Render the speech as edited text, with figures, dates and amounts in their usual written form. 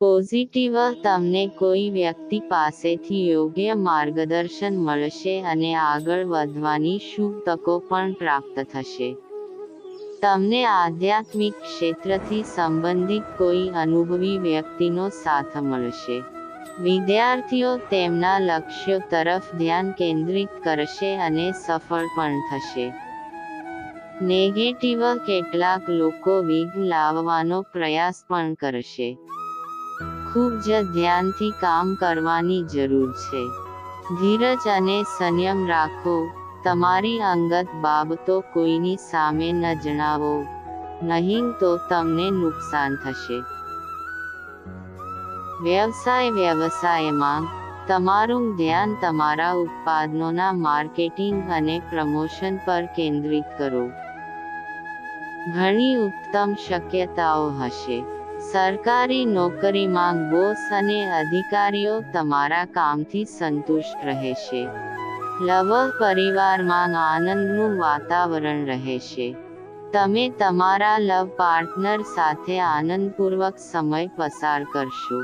Positive તમને કોઈ વ્યક્તિ પાસેથી યોગ્ય માર્ગદર્શન મળશે અને આગળ વધવાની શુભ તકો પણ પ્રાપ્ત થશે. તમને આધ્યાત્મિક ક્ષેત્રથી સંબંધિત કોઈ અનુભવી વ્યક્તિનો સાથ મળશે. વિદ્યાર્થીઓ તેમના લક્ષ્યો તરફ ધ્યાન કેન્દ્રિત કરશે અને સફળ પણ થશે. નેગેટિવ કેટલાક લોકો વિઘ્ન લાવવાનો પ્રયાસ પણ કરશે. ખૂબ જ ધ્યાનથી કામ કરવાની જરૂર છે. ધીરજ અને સંયમ રાખો. તમારી અંગત બાબતો કોઈની સામે ન જણાવો, નહીં તો તમને નુકસાન થશે. વ્યવસાયમાં તમારું ધ્યાન તમારા ઉત્પાદનોના માર્કેટિંગ અને પ્રમોશન પર કેન્દ્રિત કરો. ઘણી ઉત્તમ શક્યતાઓ હશે. સરકારી નોકરીમાં બોસ અને અધિકારીઓ તમારા કામથી સંતુષ્ટ રહેશે. લવ પરિવારમાં આનંદનું વાતાવરણ રહેશે. તમે તમારા લવ પાર્ટનર સાથે આનંદપૂર્વક સમય પસાર કરશો.